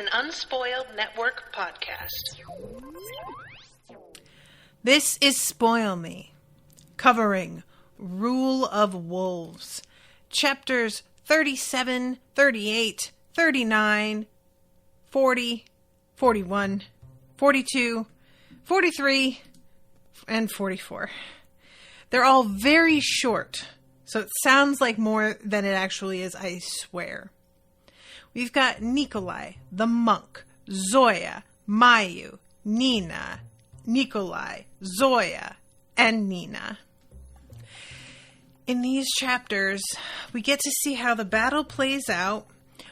an Unspoiled Network podcast. This is Spoil Me, covering Rule of Wolves, chapters 37, 38, 39, 40, 41, 42, 43, and 44. They're all very short, so it sounds like more than it actually is, I swear. We've got Nikolai, the monk, Zoya, Mayu, Nina, Nikolai, Zoya, and Nina. In these chapters, we get to see how the battle plays out.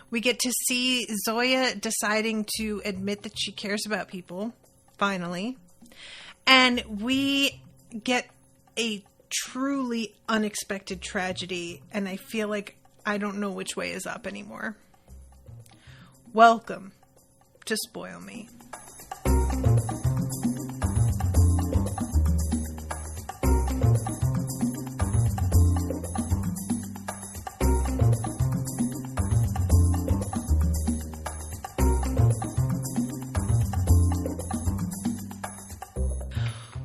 We get to see Zoya deciding to admit that she cares about people, finally. And we get a truly unexpected tragedy, and I feel like I don't know which way is up anymore. Welcome to Spoil Me.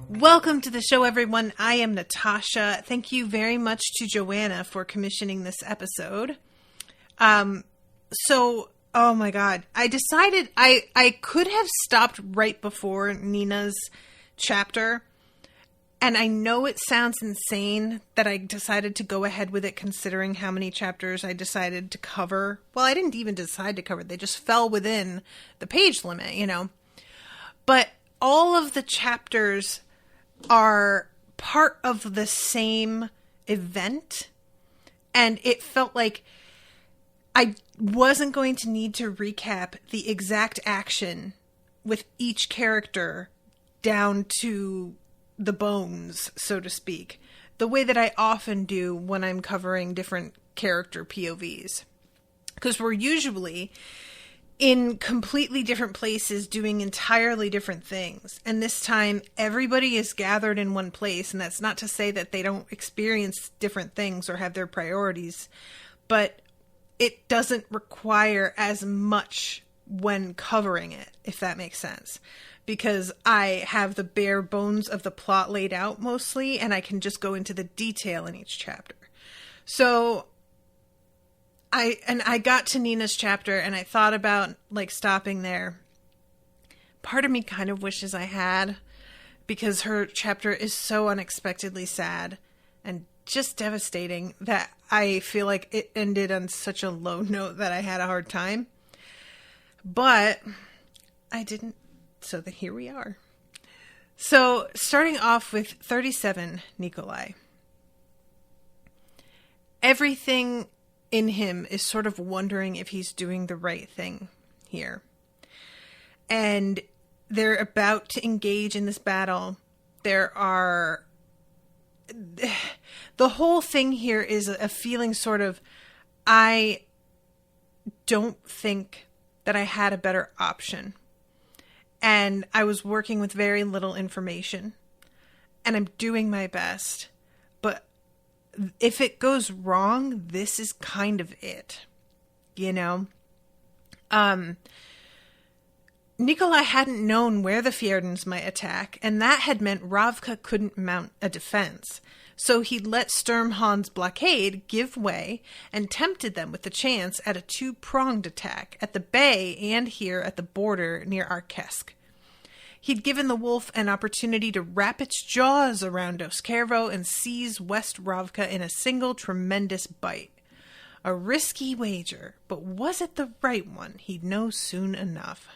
Welcome to the show, everyone. I am Natasha. Thank you very much to Joanna for commissioning this episode. Oh my God. I decided I could have stopped right before Nina's chapter. And I know it sounds insane that I decided to go ahead with it considering how many chapters I decided to cover. Well, I didn't even decide to cover. They just fell within the page limit, you know. But all of the chapters are part of the same event, and it felt like I wasn't going to need to recap the exact action with each character down to the bones, so to speak, the way that I often do when I'm covering different character POVs, because we're usually in completely different places doing entirely different things. And this time everybody is gathered in one place. And that's not to say that they don't experience different things or have their priorities, but it doesn't require as much when covering it, if that makes sense, because I have the bare bones of the plot laid out mostly, and I can just go into the detail in each chapter. So I got to Nina's chapter and I thought about stopping there. Part of me kind of wishes I had, because her chapter is so unexpectedly sad and just devastating that I feel like it ended on such a low note that I had a hard time. But I didn't, so here we are. So starting off with 37, Nikolai. Everything in him is sort of wondering if he's doing the right thing here. And they're about to engage in this battle. The whole thing here is a feeling sort of, I don't think that I had a better option. And I was working with very little information. And I'm doing my best. But if it goes wrong, this is kind of it, you know? Nikolai hadn't known where the Fjerdans might attack, and that had meant Ravka couldn't mount a defense. So he'd let Sturmhond's blockade give way and tempted them with the chance at a two-pronged attack at the bay and here at the border near Arkesk. He'd given the wolf an opportunity to wrap its jaws around Oskervo and seize West Ravka in a single tremendous bite. A risky wager, but was it the right one? He'd know soon enough.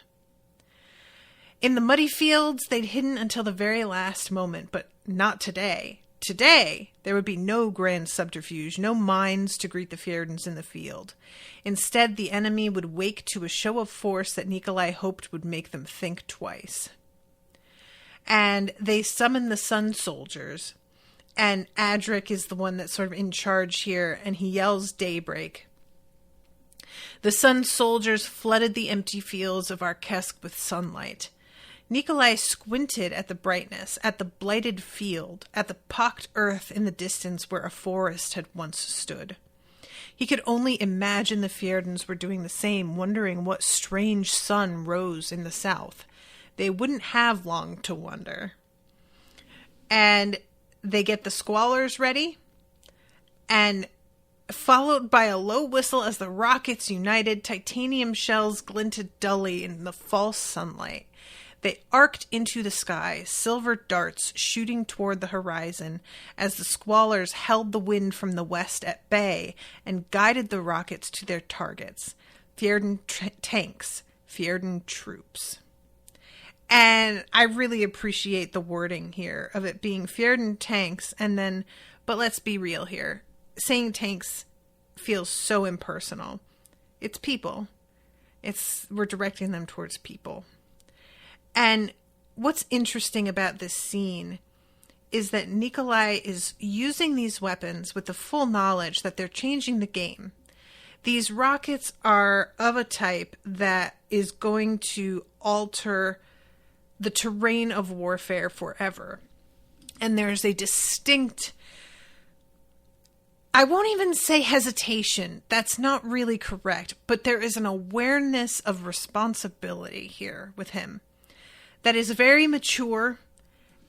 In the muddy fields, they'd hidden until the very last moment, but not today. Today, there would be no grand subterfuge, no mines to greet the Fjerdans in the field. Instead, the enemy would wake to a show of force that Nikolai hoped would make them think twice. And they summon the Sun Soldiers, and Adric is the one that's sort of in charge here, and he yells daybreak. The Sun Soldiers flooded the empty fields of Arkesk with sunlight. Nikolai squinted at the brightness, at the blighted field, at the pocked earth in the distance where a forest had once stood. He could only imagine the Fjerdans were doing the same, wondering what strange sun rose in the south. They wouldn't have long to wonder. And they get the squallers ready, and followed by a low whistle as the rockets united, titanium shells glinted dully in the false sunlight. They arced into the sky, silver darts shooting toward the horizon as the squallers held the wind from the west at bay and guided the rockets to their targets. Fjerdan tanks, Fjerdan troops. And I really appreciate the wording here of it being Fjerdan tanks, and then, but let's be real here. Saying tanks feels so impersonal. It's people. We're directing them towards people. And what's interesting about this scene is that Nikolai is using these weapons with the full knowledge that they're changing the game. These rockets are of a type that is going to alter the terrain of warfare forever. And there's a distinct, I won't even say hesitation. That's not really correct. But there is an awareness of responsibility here with him that is very mature,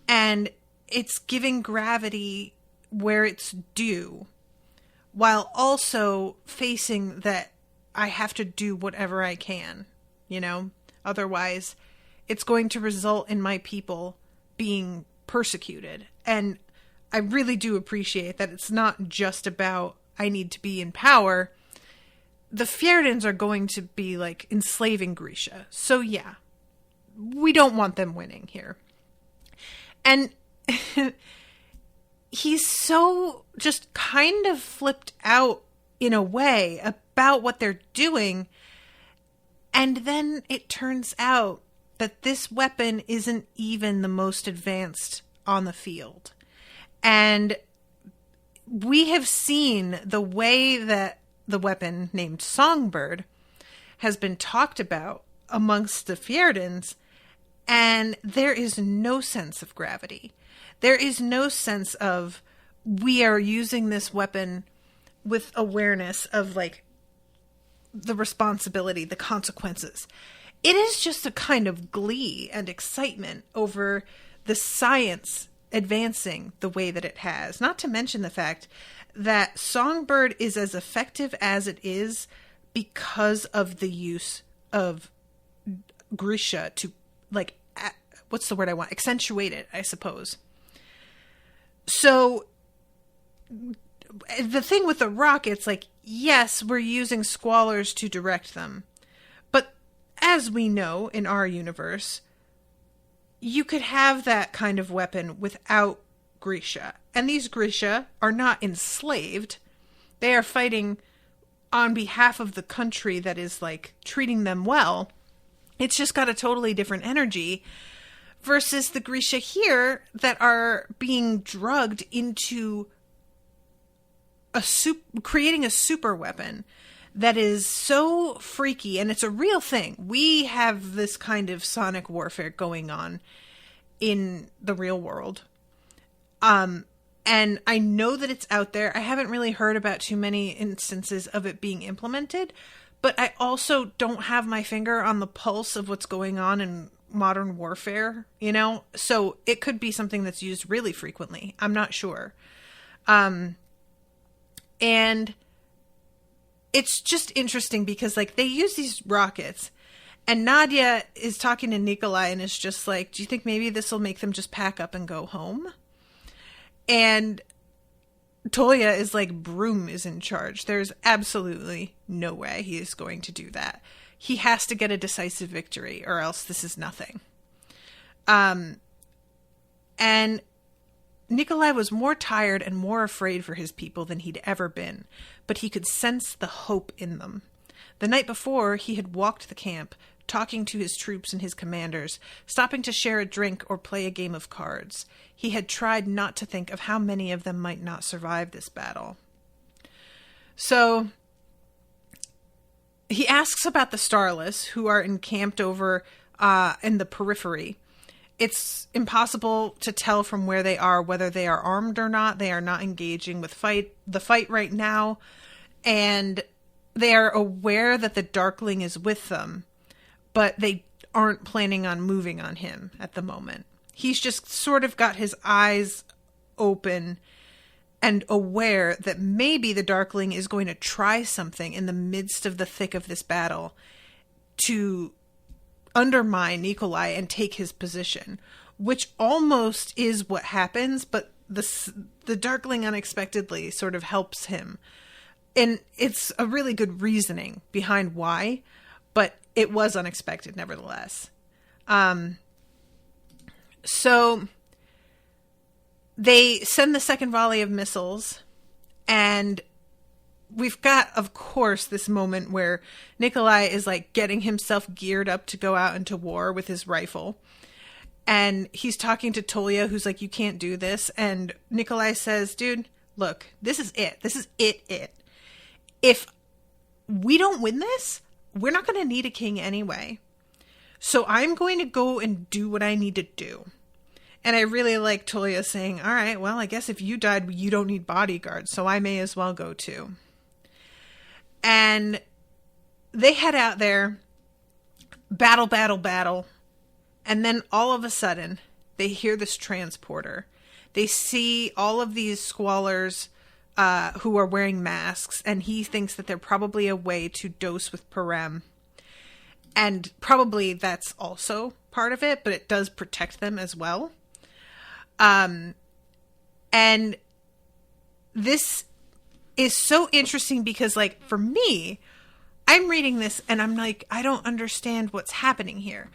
and it's giving gravity where it's due, while also facing that I have to do whatever I can, otherwise it's going to result in my people being persecuted. And I really do appreciate that it's not just about I need to be in power. The Fjerdans are going to be like enslaving Grisha. So yeah, we don't want them winning here. And he's so just kind of flipped out in a way about what they're doing. And then it turns out that this weapon isn't even the most advanced on the field. And we have seen the way that the weapon named Songbird has been talked about amongst the Fjerdans, and there is no sense of gravity. There is no sense of we are using this weapon with awareness of like the responsibility, the consequences. It is just a kind of glee and excitement over the science advancing the way that it has. Not to mention the fact that Songbird is as effective as it is because of the use of Grisha to, like, what's the word I want? Accentuate it, I suppose. So the thing with the rockets, like, yes, we're using squallers to direct them. But as we know in our universe, you could have that kind of weapon without Grisha. And these Grisha are not enslaved. They are fighting on behalf of the country that is, like, treating them well. It's just got a totally different energy versus the Grisha here that are being drugged into creating a super weapon that is so freaky, and it's a real thing. We have this kind of sonic warfare going on in the real world. And I know that it's out there. I haven't really heard about too many instances of it being implemented, but I also don't have my finger on the pulse of what's going on in modern warfare, So it could be something that's used really frequently. I'm not sure. And it's just interesting because, like, they use these rockets, and Nadia is talking to Nikolai and is just like, do you think maybe this will make them just pack up and go home? And Tolia is like, Broom is in charge. There's absolutely no way he is going to do that. He has to get a decisive victory or else this is nothing. And Nikolai was more tired and more afraid for his people than he'd ever been, but he could sense the hope in them. The night before, he had walked the camp, talking to his troops and his commanders, stopping to share a drink or play a game of cards. He had tried not to think of how many of them might not survive this battle. So he asks about the Starless, who are encamped over in the periphery. It's impossible to tell from where they are whether they are armed or not. They are not engaging with the fight right now. and they are aware that the Darkling is with them, but they aren't planning on moving on him at the moment. He's just sort of got his eyes open and aware that maybe the Darkling is going to try something in the midst of the thick of this battle to undermine Nikolai and take his position, which almost is what happens, but the Darkling unexpectedly sort of helps him. And it's a really good reasoning behind why, but it was unexpected nevertheless. So they send the second volley of missiles, and we've got, of course, this moment where Nikolai is like getting himself geared up to go out into war with his rifle. And he's talking to Tolya, who's like, you can't do this. And Nikolai says, dude, look, this is it. This is it. If we don't win this, we're not going to need a king anyway. So I'm going to go and do what I need to do. And I really like Tolya saying, all right, well, I guess if you died, you don't need bodyguards, so I may as well go too. And they head out there, battle. And then all of a sudden, they hear this transporter. They see all of these squallers who are wearing masks, and he thinks that they're probably a way to dose with Parem. And probably that's also part of it, but it does protect them as well. And this is so interesting because, like, for me, I'm reading this and I'm like, I don't understand what's happening here.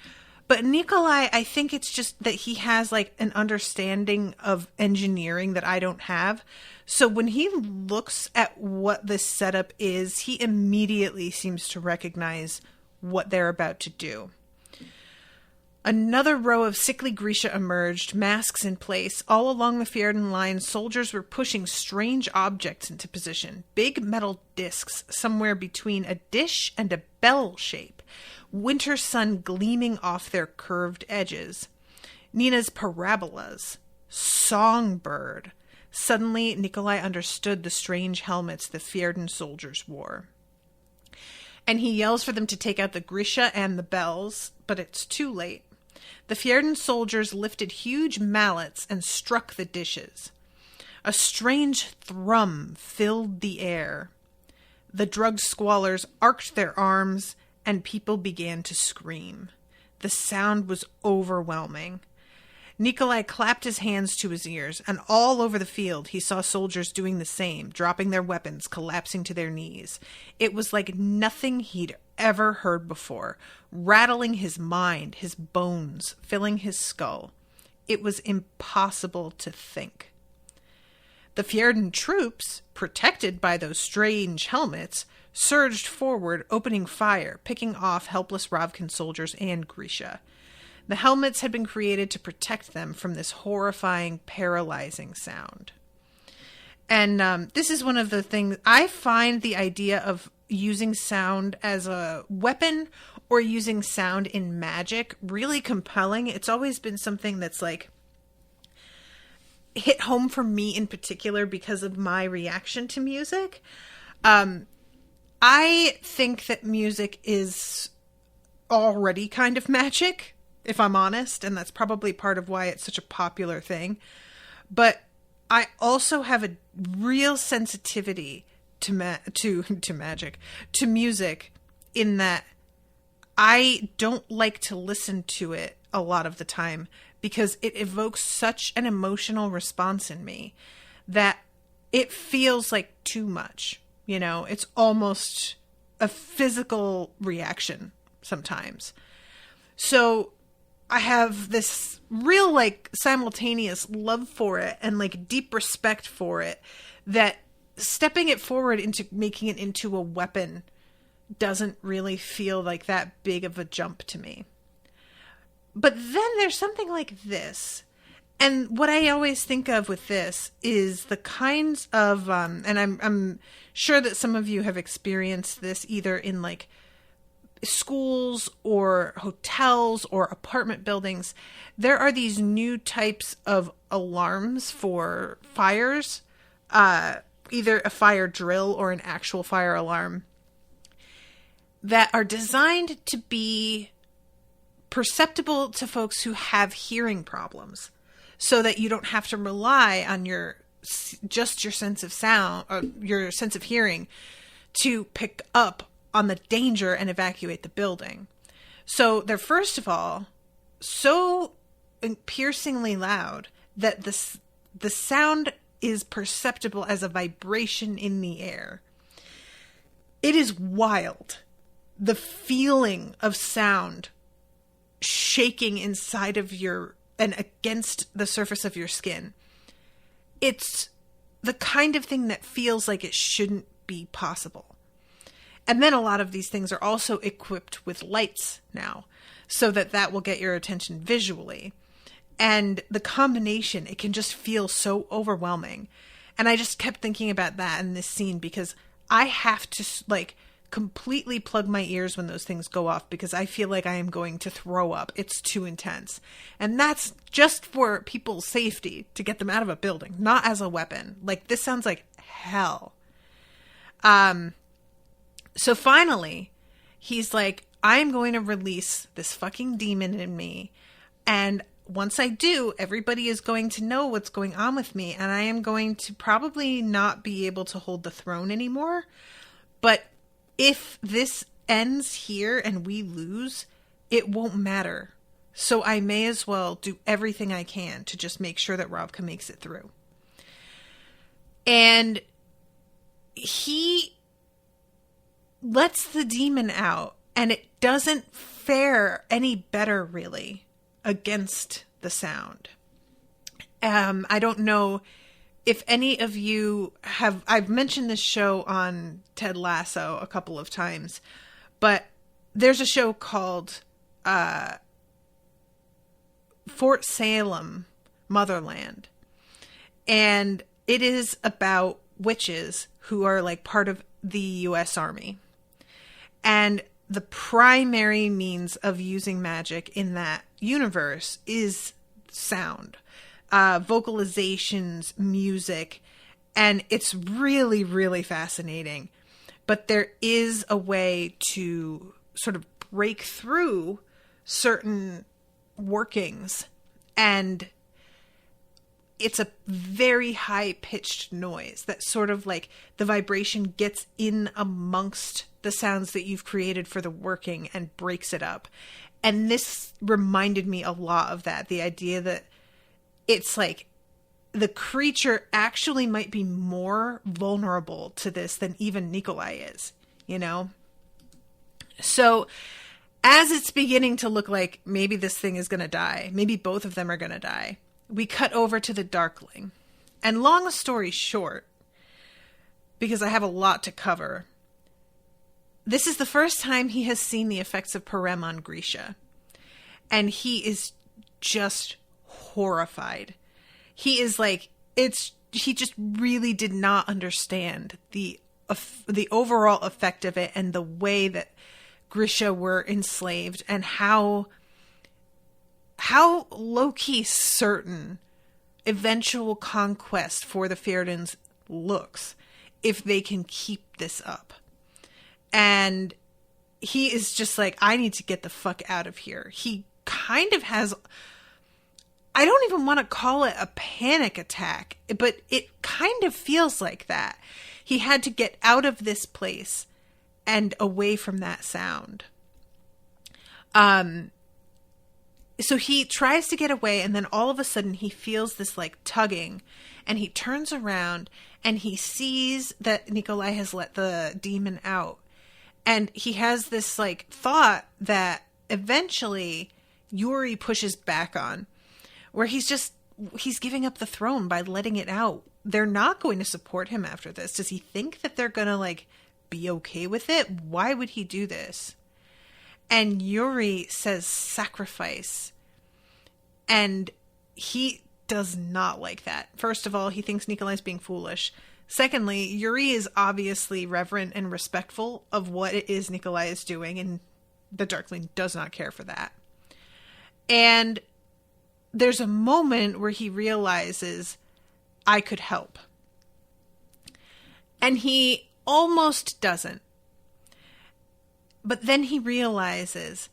But Nikolai, I think it's just that he has like an understanding of engineering that I don't have. So when he looks at what this setup is, he immediately seems to recognize what they're about to do. Another row of sickly Grisha emerged, masks in place. All along the Fjerdan line, soldiers were pushing strange objects into position. Big metal discs, somewhere between a dish and a bell shape. Winter sun gleaming off their curved edges. Nina's parabolas. Songbird. Suddenly, Nikolai understood the strange helmets the Fjerdan soldiers wore. And he yells for them to take out the Grisha and the bells, but it's too late. The Fjerdan soldiers lifted huge mallets and struck the dishes. A strange thrum filled the air. The drugged squallers arched their arms, and people began to scream. The sound was overwhelming. Nikolai clapped his hands to his ears, and all over the field he saw soldiers doing the same, dropping their weapons, collapsing to their knees. It was like nothing he'd ever heard before, rattling his mind, his bones, filling his skull. It was impossible to think. The Fjerdan troops, protected by those strange helmets, surged forward, opening fire, picking off helpless Ravkan soldiers and Grisha. The helmets had been created to protect them from this horrifying, paralyzing sound. And this is one of the things, I find the idea of using sound as a weapon or using sound in magic really compelling. It's always been something that's like hit home for me in particular because of my reaction to music. I think that music is already kind of magic, if I'm honest, and that's probably part of why it's such a popular thing. But I also have a real sensitivity to magic, to music, in that I don't like to listen to it a lot of the time because it evokes such an emotional response in me that it feels like too much. You know, it's almost a physical reaction sometimes. So I have this real like simultaneous love for it and like deep respect for it, that stepping it forward into making it into a weapon doesn't really feel like that big of a jump to me. But then there's something like this. And what I always think of with this is the kinds of, and I'm sure that some of you have experienced this either in like schools or hotels or apartment buildings. There are these new types of alarms for fires. either a fire drill or an actual fire alarm, that are designed to be perceptible to folks who have hearing problems, so that you don't have to rely on just your sense of sound or your sense of hearing to pick up on the danger and evacuate the building. So they're, first of all, so piercingly loud that the sound is perceptible as a vibration in the air. It is wild. The feeling of sound shaking inside of and against the surface of your skin. It's the kind of thing that feels like it shouldn't be possible. And then a lot of these things are also equipped with lights now, so that will get your attention visually. And the combination, it can just feel so overwhelming. And I just kept thinking about that in this scene, because I have to completely plug my ears when those things go off, because I feel like I am going to throw up. It's too intense. And that's just for people's safety, to get them out of a building, not as a weapon. This sounds like hell. So finally, he's like, I'm going to release this fucking demon in me. And once I do, everybody is going to know what's going on with me. And I am going to probably not be able to hold the throne anymore. But if this ends here and we lose, it won't matter. So I may as well do everything I can to just make sure that Ravka makes it through. And he lets the demon out, and it doesn't fare any better, really, against the sound. I don't know if any of you I've mentioned this show on Ted Lasso a couple of times, but there's a show called Fort Salem Motherland. And it is about witches who are part of the U.S. Army. And the primary means of using magic in that universe is sound. Vocalizations, music, and it's really, really fascinating. But there is a way to sort of break through certain workings, and it's a very high-pitched noise that sort of the vibration gets in amongst the sounds that you've created for the working and breaks it up. And this reminded me a lot of that, the idea that it's the creature actually might be more vulnerable to this than even Nikolai is, So as it's beginning to look like maybe this thing is going to die, maybe both of them are going to die, we cut over to the Darkling. And long story short, because I have a lot to cover, this is the first time he has seen the effects of Parem on Grisha. And he is just horrified. He is he just really did not understand the overall effect of it, and the way that Grisha were enslaved, and how low-key certain eventual conquest for the Fërdins looks if they can keep this up. And he is just I need to get the fuck out of here. He kind of has, I don't even want to call it a panic attack, but it kind of feels like that. He had to get out of this place and away from that sound. So he tries to get away, and then all of a sudden he feels this tugging, and he turns around and he sees that Nikolai has let the demon out. And he has this thought that eventually Yuri pushes back on, where he's giving up the throne by letting it out. They're not going to support him after this. Does he think that they're going to be okay with it? Why would he do this? And Yuri says sacrifice. And he does not like that. First of all, he thinks Nikolai's being foolish. Secondly, Yuri is obviously reverent and respectful of what it is Nikolai is doing, and the Darkling does not care for that. And there's a moment where he realizes, I could help. And he almost doesn't. But then he realizes,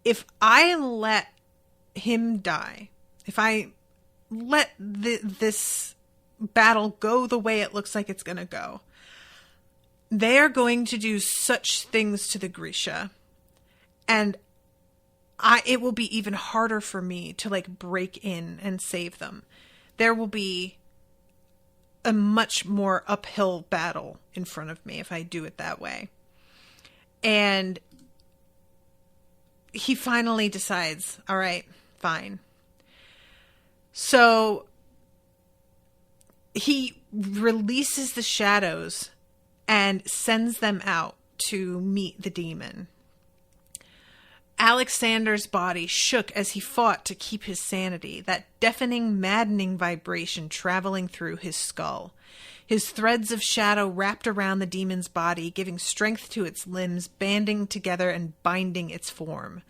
if I let him die, if I let this battle go the way it looks like it's going to go, they are going to do such things to the Grisha. And it will be even harder for me to like break in and save them. There will be a much more uphill battle in front of me if I do it that way. And he finally decides, all right, fine. So he releases the shadows and sends them out to meet the demon. Alexander's body shook as he fought to keep his sanity, that deafening, maddening vibration traveling through his skull. His threads of shadow wrapped around the demon's body, giving strength to its limbs, banding together and binding its form.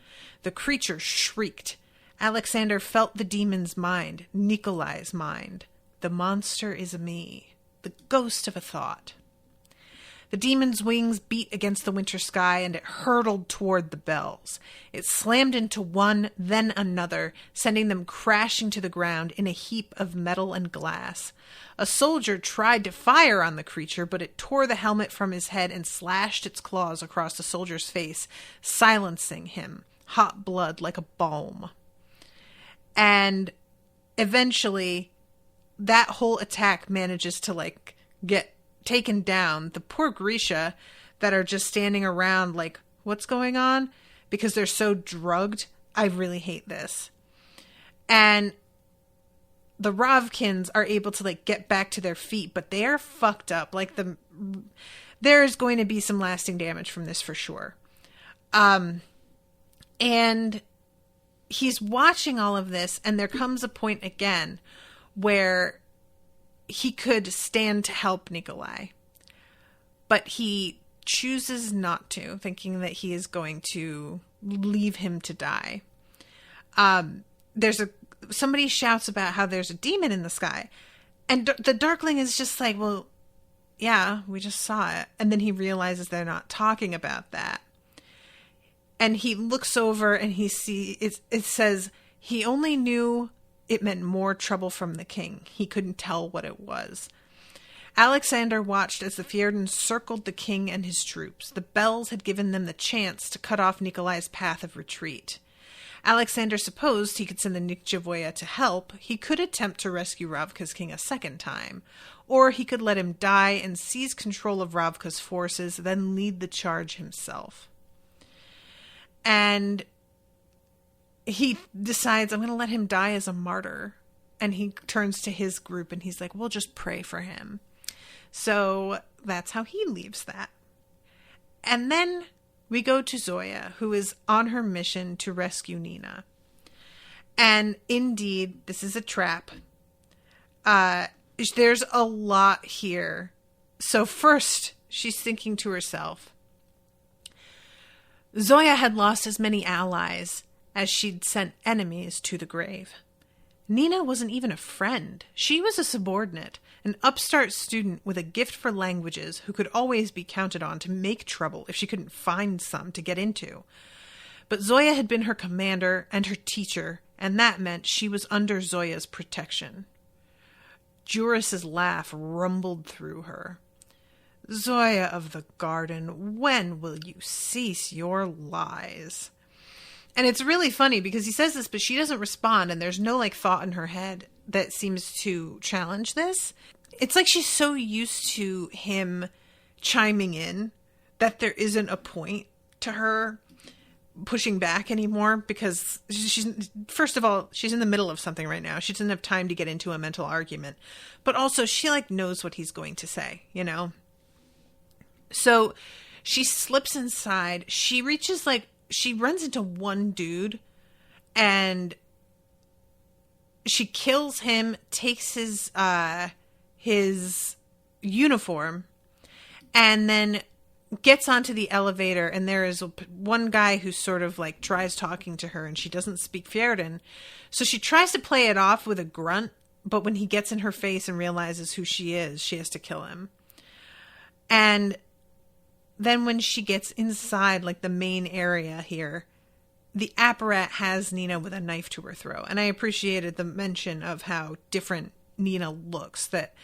The creature shrieked. Alexander felt the demon's mind, Nikolai's mind. The monster is me, the ghost of a thought. The demon's wings beat against the winter sky, and it hurtled toward the bells. It slammed into one, then another, sending them crashing to the ground in a heap of metal and glass. A soldier tried to fire on the creature, but it tore the helmet from his head and slashed its claws across the soldier's face, silencing him, hot blood like a balm. And eventually, that whole attack manages to, get taken down. The poor Grisha that are just standing around like, what's going on? Because they're so drugged. I really hate this. And the Ravkins are able to get back to their feet, but they are fucked up. There is going to be some lasting damage from this for sure. And he's watching all of this, and there comes a point again where he could stand to help Nikolai, but he chooses not to, thinking that he is going to leave him to die. Somebody shouts about how there's a demon in the sky, and the Darkling is just like, well, yeah, we just saw it. And then he realizes they're not talking about that. And he looks over and he sees, it says, he only knew it meant more trouble from the king. He couldn't tell what it was. Alexander watched as the Fjerdan circled the king and his troops. The bells had given them the chance to cut off Nikolai's path of retreat. Alexander supposed he could send the Nikjevoya to help. He could attempt to rescue Ravka's king a second time, or he could let him die and seize control of Ravka's forces, then lead the charge himself. And he decides, I'm going to let him die as a martyr. And he turns to his group and he's like, we'll just pray for him. So that's how he leaves that. And then we go to Zoya, who is on her mission to rescue Nina. And indeed, this is a trap. There's a lot here. So first, she's thinking to herself, Zoya had lost as many allies as she'd sent enemies to the grave. Nina wasn't even a friend. She was a subordinate, an upstart student with a gift for languages who could always be counted on to make trouble if she couldn't find some to get into. But Zoya had been her commander and her teacher, and that meant she was under Zoya's protection. Juris's laugh rumbled through her. Zoya of the garden, when will you cease your lies? And it's really funny because he says this, but she doesn't respond, and there's no thought in her head that seems to challenge this. It's like she's so used to him chiming in that there isn't a point to her pushing back anymore, because she's, first of all, she's in the middle of something right now. She doesn't have time to get into a mental argument, but also she knows what he's going to say, So she slips inside. She reaches she runs into one dude and she kills him, takes his uniform, and then gets onto the elevator. And there is one guy who sort of tries talking to her, and she doesn't speak Fjerdan. So she tries to play it off with a grunt, but when he gets in her face and realizes who she is, she has to kill him. And then when she gets inside, like the main area here, the apparat has Nina with a knife to her throat. And I appreciated the mention of how different Nina looks, that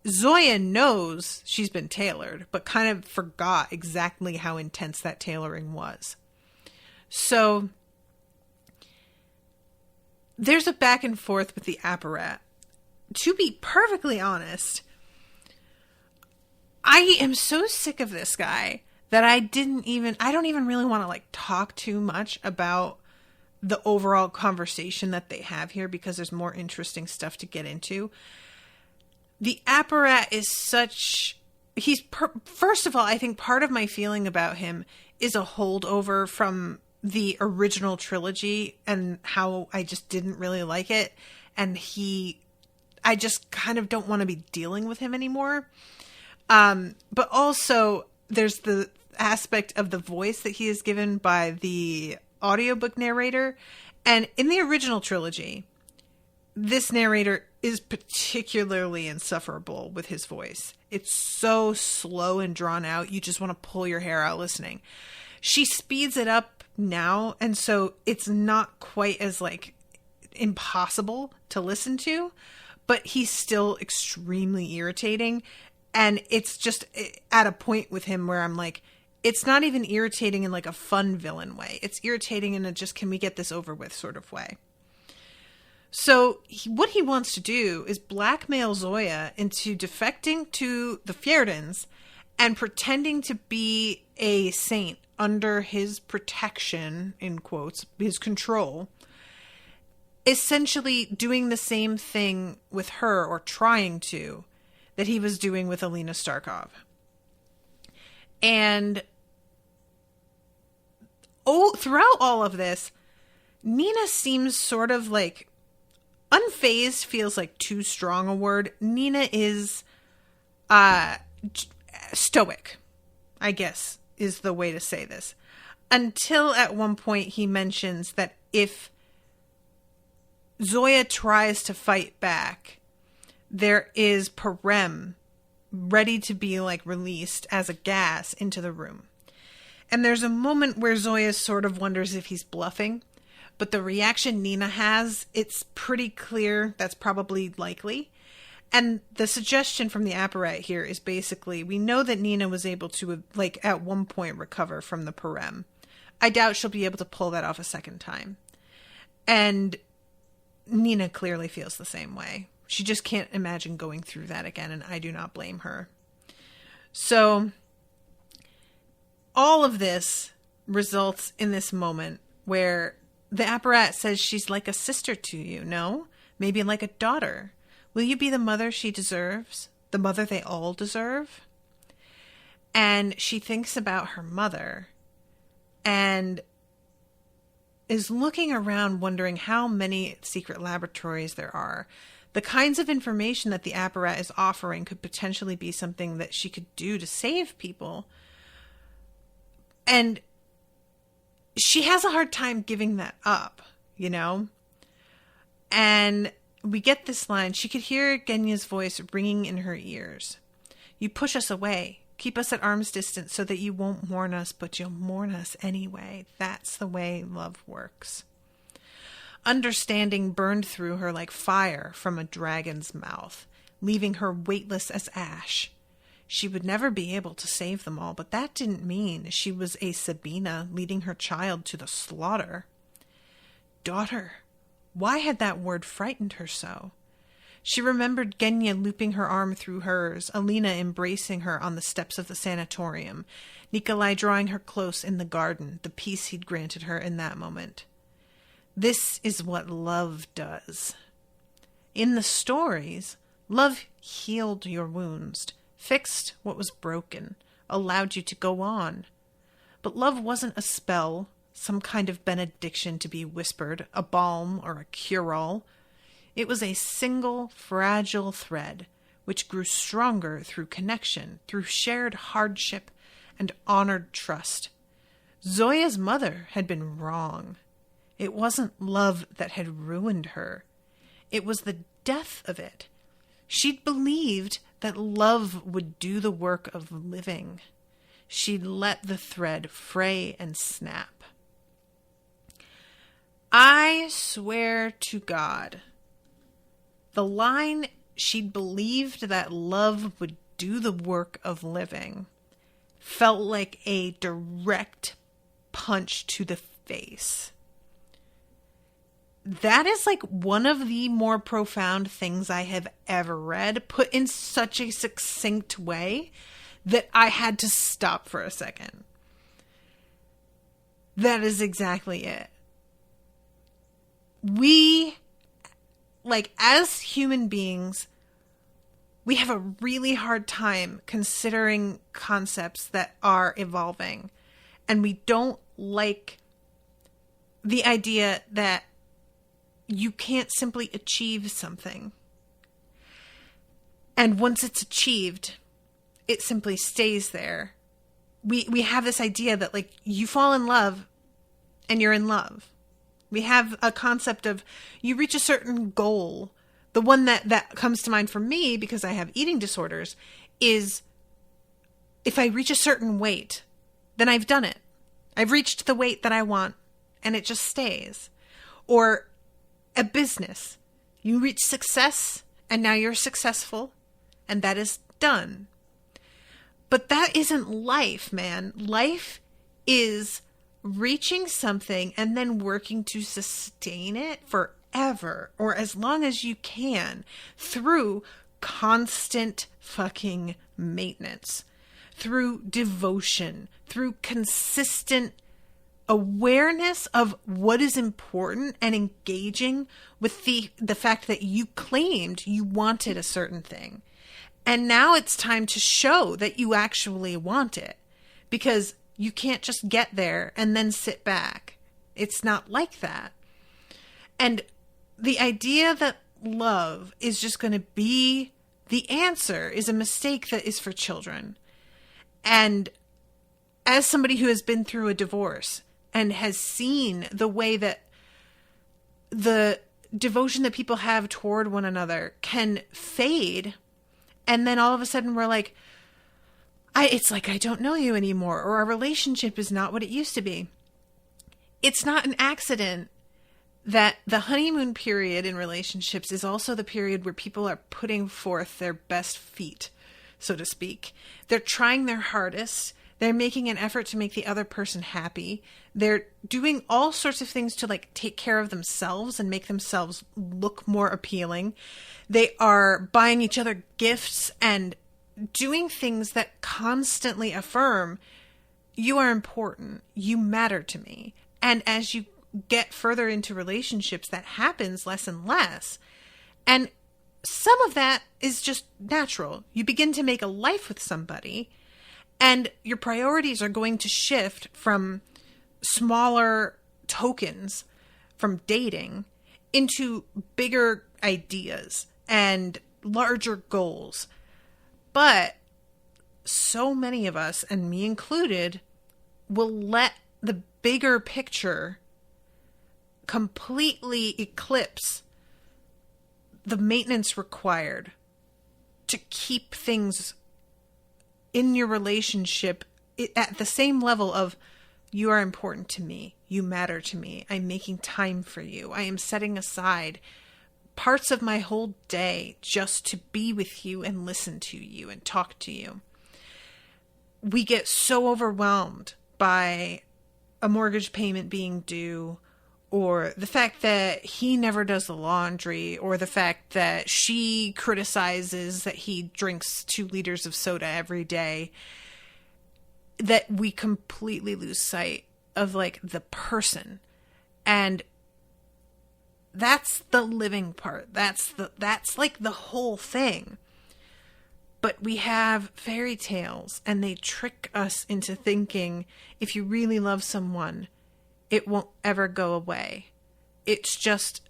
Zoya knows she's been tailored, but kind of forgot exactly how intense that tailoring was. So there's a back and forth with the apparat. To be perfectly honest, I am so sick of this guy that I don't even really want to like talk too much about the overall conversation that they have here, because there's more interesting stuff to get into. The apparat is first of all, I think part of my feeling about him is a holdover from the original trilogy and how I just didn't really like it. And I just kind of don't want to be dealing with him anymore. But also there's the aspect of the voice that he is given by the audiobook narrator. And in the original trilogy, this narrator is particularly insufferable with his voice. It's so slow and drawn out. You just want to pull your hair out listening. She speeds it up now. And so it's not quite as like impossible to listen to, but he's still extremely irritating. And it's just at a point with him where I'm like, it's not even irritating in like a fun villain way. It's irritating in a just, can we get this over with sort of way. So what he wants to do is blackmail Zoya into defecting to the Fjerdans and pretending to be a saint under his protection, in quotes, his control, essentially doing the same thing with her, or trying to, that he was doing with Alina Starkov. And throughout all of this, Nina seems sort of like unfazed, feels like too strong a word. Nina is stoic, I guess, is the way to say this. Until at one point he mentions that if Zoya tries to fight back, there is Parem ready to be like released as a gas into the room. And there's a moment where Zoya sort of wonders if he's bluffing, but the reaction Nina has, it's pretty clear that's probably likely. And the suggestion from the apparat here is basically, we know that Nina was able to, like, at one point recover from the Parem. I doubt she'll be able to pull that off a second time. And Nina clearly feels the same way. She just can't imagine going through that again, and I do not blame her. So all of this results in this moment where the apparat says she's like a sister to you, no? Maybe like a daughter. Will you be the mother she deserves? The mother they all deserve? And she thinks about her mother and is looking around wondering how many secret laboratories there are. The kinds of information that the apparat is offering could potentially be something that she could do to save people. And she has a hard time giving that up, you know? And we get this line. She could hear Genya's voice ringing in her ears. You push us away. Keep us at arm's distance so that you won't mourn us, but you'll mourn us anyway. That's the way love works. Understanding burned through her like fire from a dragon's mouth, leaving her weightless as ash. She would never be able to save them all, but that didn't mean she was a Sabina leading her child to the slaughter. Daughter. Why had that word frightened her so? She remembered Genya looping her arm through hers, Alina embracing her on the steps of the sanatorium, Nikolai drawing her close in the garden, the peace he'd granted her in that moment. This is what love does. In the stories, love healed your wounds, fixed what was broken, allowed you to go on. But love wasn't a spell, some kind of benediction to be whispered, a balm or a cure-all. It was a single, fragile thread, which grew stronger through connection, through shared hardship and honored trust. Zoya's mother had been wrong. It wasn't love that had ruined her. It was the death of it. She'd believed that love would do the work of living, she'd let the thread fray and snap. I swear to God, the line, she'd believed that love would do the work of living, felt like a direct punch to the face. That is like one of the more profound things I have ever read, put in such a succinct way that I had to stop for a second. That is exactly it. We, like, as human beings, we have a really hard time considering concepts that are evolving. And we don't like the idea that you can't simply achieve something. And once it's achieved, it simply stays there. We have this idea that, like, you fall in love and you're in love. We have a concept of you reach a certain goal. The one that comes to mind for me, because I have eating disorders, is if I reach a certain weight, then I've done it. I've reached the weight that I want, and it just stays. Or a business. You reach success, and now you're successful, and that is done. But that isn't life, man. Life is reaching something and then working to sustain it forever, or as long as you can, through constant fucking maintenance, through devotion, through consistent awareness of what is important and engaging with the fact that you claimed you wanted a certain thing. And now it's time to show that you actually want it, because you can't just get there and then sit back. It's not like that. And the idea that love is just going to be the answer is a mistake that is for children. And as somebody who has been through a divorce and has seen the way that the devotion that people have toward one another can fade, and then all of a sudden we're like, it's like I don't know you anymore, or our relationship is not what it used to be. It's not an accident that the honeymoon period in relationships is also the period where people are putting forth their best feet, so to speak. They're trying their hardest. They're making an effort to make the other person happy. They're doing all sorts of things to, like, take care of themselves and make themselves look more appealing. They are buying each other gifts and doing things that constantly affirm, you are important, you matter to me. And as you get further into relationships, that happens less and less. And some of that is just natural. You begin to make a life with somebody, and your priorities are going to shift from smaller tokens from dating into bigger ideas and larger goals. But so many of us, and me included, will let the bigger picture completely eclipse the maintenance required to keep things in your relationship at the same level of, you are important to me, you matter to me, I'm making time for you, I am setting aside parts of my whole day just to be with you and listen to you and talk to you. We get so overwhelmed by a mortgage payment being due, or the fact that he never does the laundry, or the fact that she criticizes that he drinks 2 liters of soda every day, that we completely lose sight of, like, the person. And that's the living part. That's like the whole thing. But we have fairy tales, and they trick us into thinking if you really love someone, it won't ever go away. It's just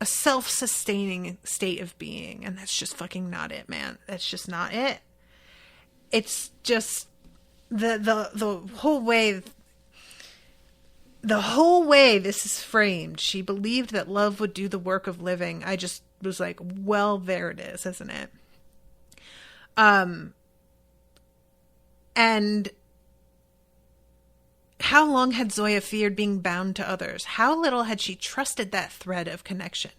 a self-sustaining state of being, and that's just fucking not it, man. That's just not it. It's just the whole way. The whole way this is framed, she believed that love would do the work of living. I just was like, well, there it is, isn't it? And how long had Zoya feared being bound to others? How little had she trusted that thread of connection?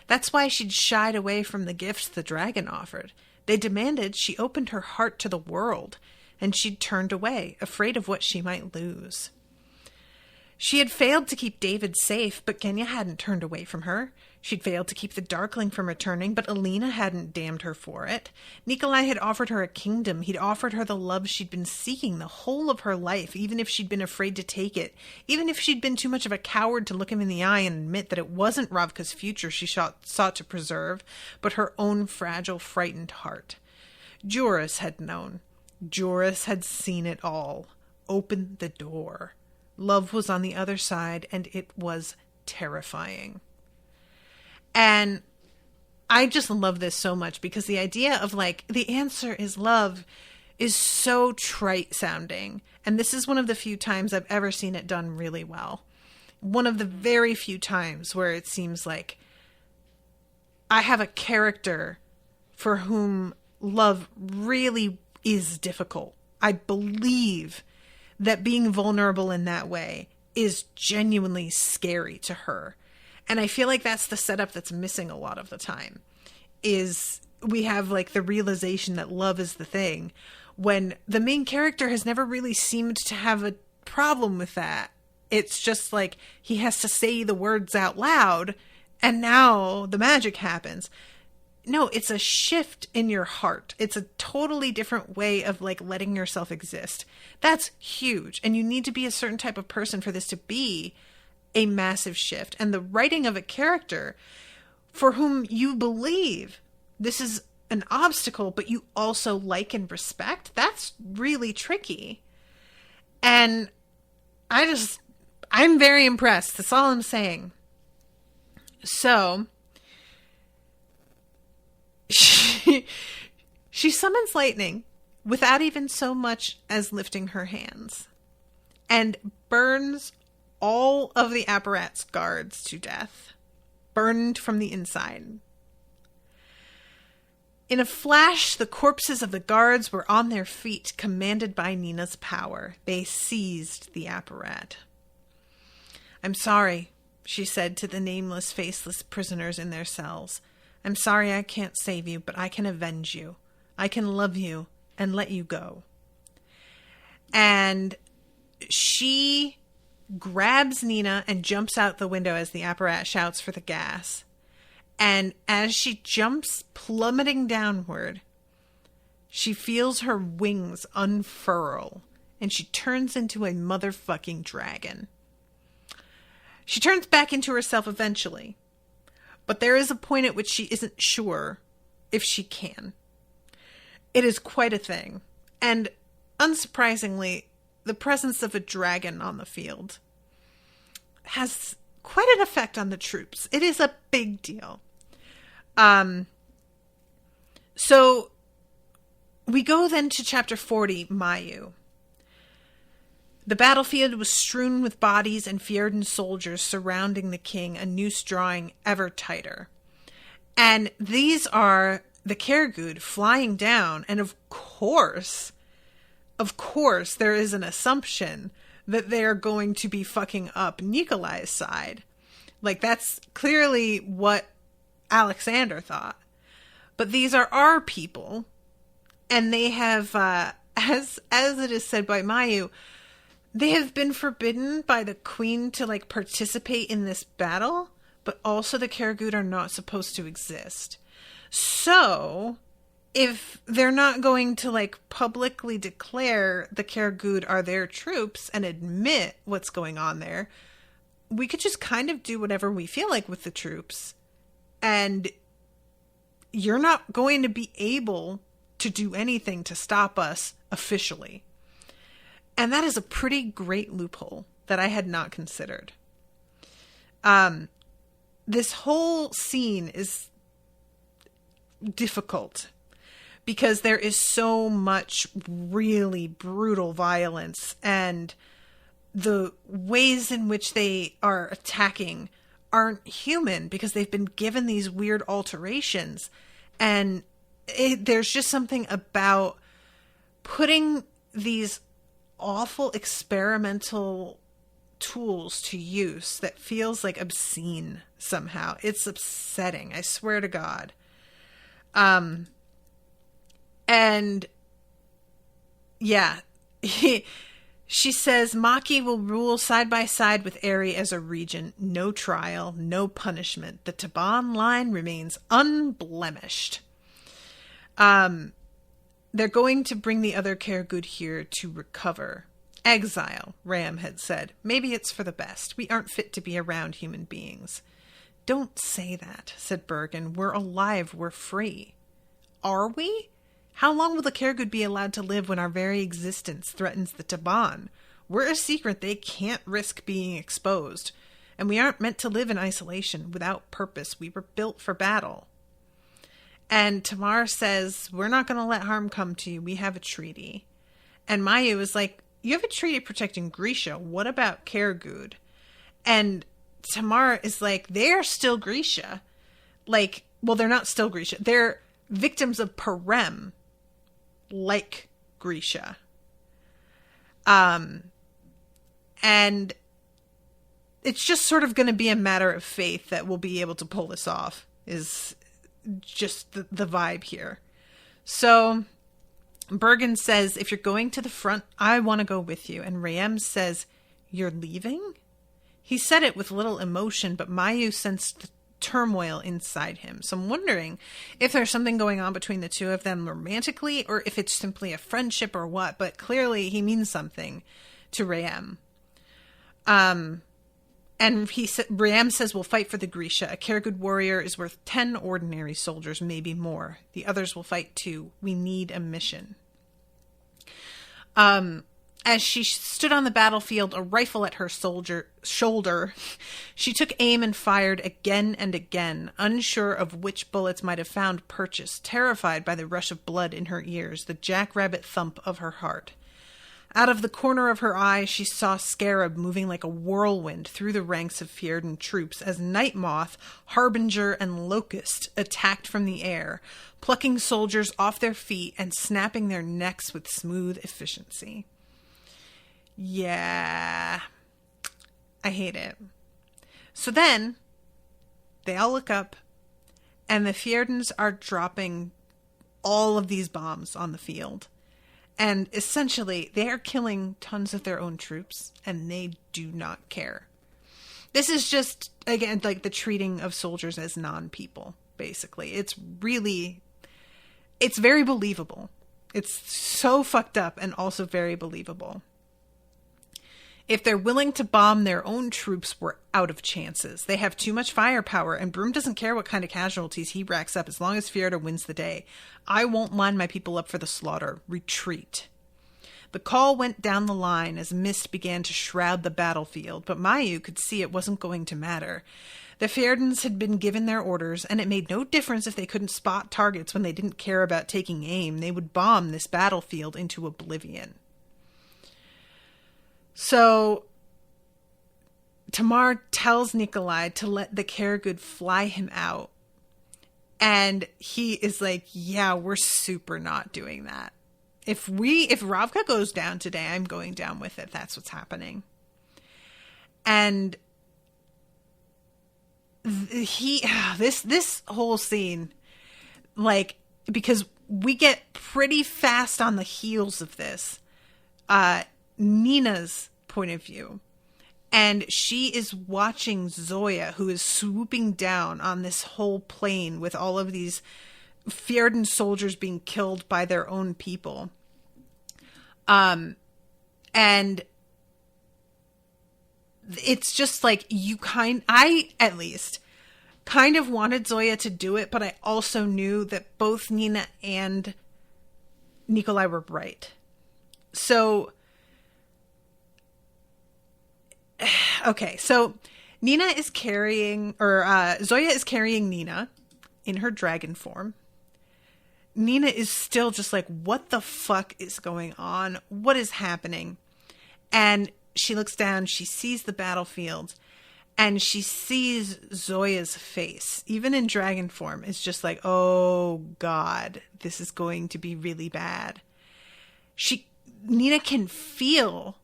That's why she'd shied away from the gifts the dragon offered. They demanded she opened her heart to the world, and she'd turned away, afraid of what she might lose. She had failed to keep David safe, but Genya hadn't turned away from her. She'd failed to keep the Darkling from returning, but Alina hadn't damned her for it. Nikolai had offered her a kingdom. He'd offered her the love she'd been seeking the whole of her life, even if she'd been afraid to take it, even if she'd been too much of a coward to look him in the eye and admit that it wasn't Ravka's future she sought to preserve, but her own fragile, frightened heart. Joris had known. Joris had seen it all. Open the door. Love was on the other side, and it was terrifying. And I just love this so much because the idea of like, the answer is love is so trite sounding. And this is one of the few times I've ever seen it done really well. One of the very few times where it seems like I have a character for whom love really is difficult. I believe that being vulnerable in that way is genuinely scary to her. And I feel like that's the setup that's missing a lot of the time, is we have like the realization that love is the thing when the main character has never really seemed to have a problem with that. It's just like he has to say the words out loud and now the magic happens. No, it's a shift in your heart. It's a totally different way of like letting yourself exist. That's huge. And you need to be a certain type of person for this to be a massive shift. And the writing of a character for whom you believe this is an obstacle, but you also like and respect, that's really tricky. And I'm very impressed. That's all I'm saying. So she summons lightning without even so much as lifting her hands and burns all of the apparat's guards to death, burned from the inside. In a flash, the corpses of the guards were on their feet, commanded by Nina's power. They seized the apparat. "I'm sorry," she said to the nameless, faceless prisoners in their cells. "I'm sorry I can't save you, but I can avenge you. I can love you and let you go." And she grabs Nina and jumps out the window as the apparat shouts for the gas. And as she jumps plummeting downward, she feels her wings unfurl and she turns into a motherfucking dragon. She turns back into herself eventually, but there is a point at which she isn't sure if she can. It is quite a thing. And unsurprisingly, the presence of a dragon on the field has quite an effect on the troops. It is a big deal. So we go then to chapter 40, Mayu. The battlefield was strewn with bodies and Fjerdan soldiers surrounding the king, a noose drawing ever tighter. And these are the Cairgud flying down, and of course, there is an assumption that they're going to be fucking up Nikolai's side. Like, that's clearly what Alexander thought. But these are our people, and they have, as it is said by Mayu, they have been forbidden by the queen to, like, participate in this battle, but also the Cairgud are not supposed to exist. So, if they're not going to, like, publicly declare the Cairgud are their troops and admit what's going on there, we could just kind of do whatever we feel like with the troops. And you're not going to be able to do anything to stop us officially. And that is a pretty great loophole that I had not considered. This whole scene is difficult because there is so much really brutal violence, and the ways in which they are attacking aren't human because they've been given these weird alterations, and there's just something about putting these awful experimental tools to use that feels like obscene somehow. It's upsetting, I swear to God. And yeah, she says Maki will rule side by side with Eri as a regent. No trial, no punishment. The Taban line remains unblemished. They're going to bring the other Caregood here to recover. Exile, Ram had said. Maybe it's for the best. We aren't fit to be around human beings. Don't say that, said Bergen. We're alive. We're free. Are we? How long will the Caregood be allowed to live when our very existence threatens the Taban? We're a secret they can't risk being exposed. And we aren't meant to live in isolation without purpose. We were built for battle. And Tamar says, we're not going to let harm come to you. We have a treaty. And Mayu is like, you have a treaty protecting Grisha. What about Caregood? And Tamar is like, they're still Grisha. Like, well, they're not still Grisha. They're victims of Parem, like Grisha. And it's just sort of going to be a matter of faith that we'll be able to pull this off, is just the vibe here. So Bergen says, if you're going to the front, I want to go with you. And Rayem says, you're leaving? He said it with little emotion, but Mayu sensed the turmoil inside him. So I'm wondering if there's something going on between the two of them romantically, or if it's simply a friendship or what. But clearly he means something to Rayem. And Rayem says, we'll fight for the Grisha. A Caregood warrior is worth 10 ordinary soldiers, maybe more. The others will fight too. We need a mission. As she stood on the battlefield, a rifle at her shoulder, she took aim and fired again and again, unsure of which bullets might have found purchase, terrified by the rush of blood in her ears, the jackrabbit thump of her heart. Out of the corner of her eye, she saw Scarab moving like a whirlwind through the ranks of Fjerdan troops as Night Moth, Harbinger, and Locust attacked from the air, plucking soldiers off their feet and snapping their necks with smooth efficiency. Yeah, I hate it. So then, they all look up, and the Fjerdans are dropping all of these bombs on the field. And essentially, they are killing tons of their own troops, and they do not care. This is just, again, like the treating of soldiers as non-people, basically. It's very believable. It's so fucked up and also very believable. If they're willing to bomb their own troops, we're out of chances. They have too much firepower, and Broom doesn't care what kind of casualties he racks up as long as Fjerda wins the day. I won't line my people up for the slaughter. Retreat. The call went down the line as mist began to shroud the battlefield, but Mayu could see it wasn't going to matter. The Fjerdans had been given their orders, and it made no difference if they couldn't spot targets when they didn't care about taking aim. They would bomb this battlefield into oblivion. So Tamar tells Nikolai to let the Caregood fly him out. And he is like, yeah, we're super not doing that. If Ravka goes down today, I'm going down with it. That's what's happening. And this whole scene, like, because we get pretty fast on the heels of this, Nina's point of view. And she is watching Zoya, who is swooping down on this whole plain with all of these Fjerdan soldiers being killed by their own people. And it's just like, I at least kind of wanted Zoya to do it, but I also knew that both Nina and Nikolai were right. So, okay, so Nina is carrying, Zoya is carrying Nina in her dragon form. Nina is still just like, what the fuck is going on? What is happening? And she looks down, she sees the battlefield, And she sees Zoya's face, even in dragon form. It's just like, oh God, this is going to be really bad. Nina can feel,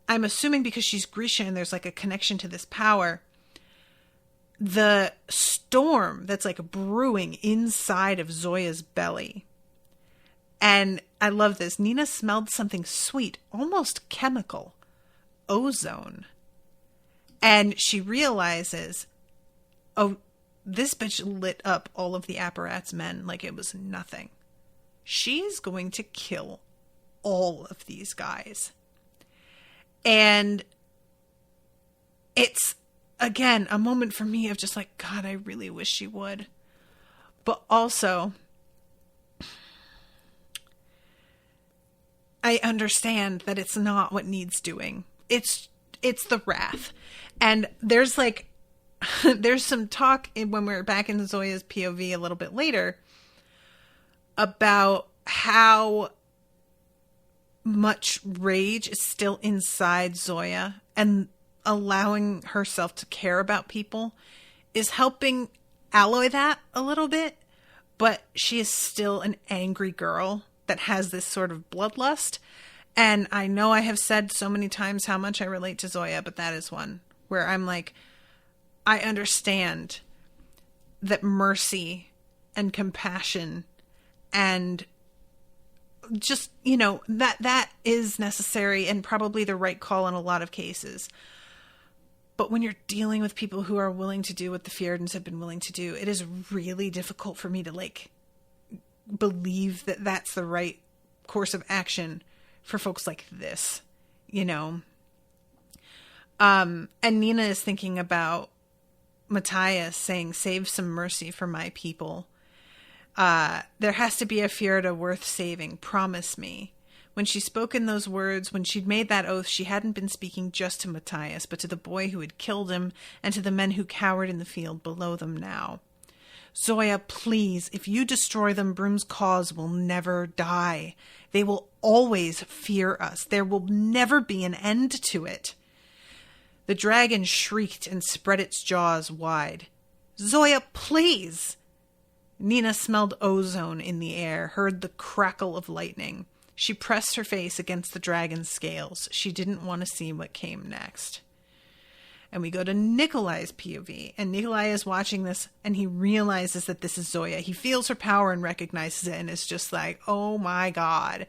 I'm assuming because she's Grisha and there's like a connection to this power, the storm that's like brewing inside of Zoya's belly. And I love this. Nina smelled something sweet, almost chemical, ozone. And she realizes, oh, this bitch lit up all of the apparatus men like it was nothing. She's going to kill all of these guys. And it's, again, a moment for me of just like, God, I really wish she would. But also, I understand that it's not what needs doing. It's the wrath. And there's like, there's some talk when we're back in Zoya's POV a little bit later about how much rage is still inside Zoya, and allowing herself to care about people is helping alloy that a little bit. But she is still an angry girl that has this sort of bloodlust. And I know I have said so many times how much I relate to Zoya, but that is one where I'm like, I understand that mercy and compassion and just, you know, that is necessary and probably the right call in a lot of cases. But when you're dealing with people who are willing to do what the Fjerdans have been willing to do, it is really difficult for me to like believe that that's the right course of action for folks like this, you know. And Nina is thinking about Matthias saying, save some mercy for my people. There has to be a Fjerda worth saving. Promise me. When she spoke in those words, when she'd made that oath, she hadn't been speaking just to Matthias, but to the boy who had killed him and to the men who cowered in the field below them now. Zoya, please, if you destroy them, Broom's cause will never die. They will always fear us. There will never be an end to it. The dragon shrieked and spread its jaws wide. Zoya, please! Nina smelled ozone in the air, heard the crackle of lightning. She pressed her face against the dragon's scales. She didn't want to see what came next. And we go to Nikolai's POV, and Nikolai is watching this, and he realizes that this is Zoya. He feels her power and recognizes it, and is just like, oh my God.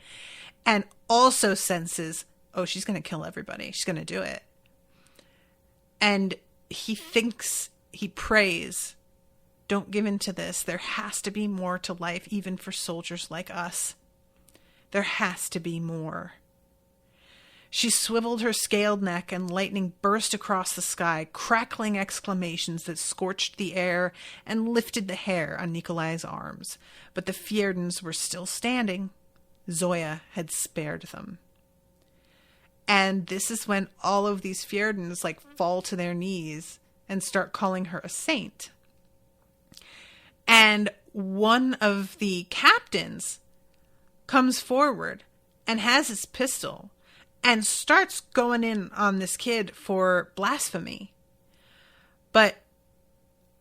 And also senses, oh, she's going to kill everybody. She's going to do it. And he thinks, he prays, don't give in to this. There has to be more to life, even for soldiers like us. There has to be more. She swiveled her scaled neck, and lightning burst across the sky, crackling exclamations that scorched the air and lifted the hair on Nikolai's arms. But the Fjerdans were still standing. Zoya had spared them. And this is when all of these Fjerdans like fall to their knees and start calling her a saint. And one of the captains comes forward and has his pistol and starts going in on this kid for blasphemy. But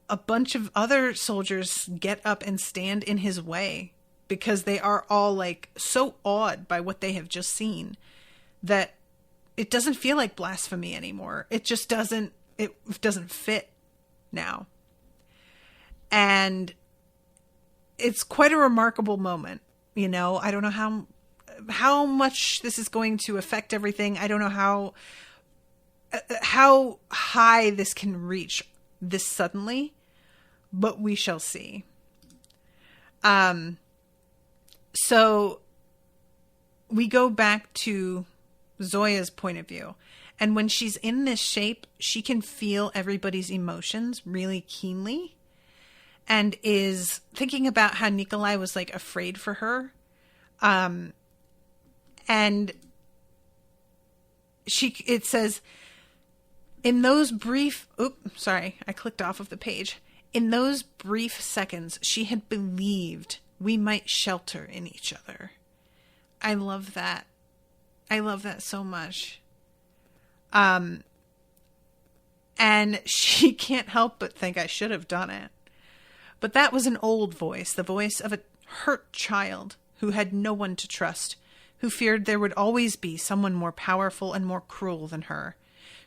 a bunch of other soldiers get up and stand in his way because they are all like so awed by what they have just seen that it doesn't feel like blasphemy anymore. It just doesn't fit now. And it's quite a remarkable moment. You know, I don't know how much this is going to affect everything. I don't know how high this can reach this suddenly, but we shall see. So we go back to Zoya's point of view. And when she's in this shape, she can feel everybody's emotions really keenly, and is thinking about how Nikolai was like afraid for her. And it says, in those brief, I clicked off of the page. In those brief seconds, she had believed we might shelter in each other. I love that. I love that so much. And she can't help but think, I should have done it. But that was an old voice, the voice of a hurt child who had no one to trust, who feared there would always be someone more powerful and more cruel than her.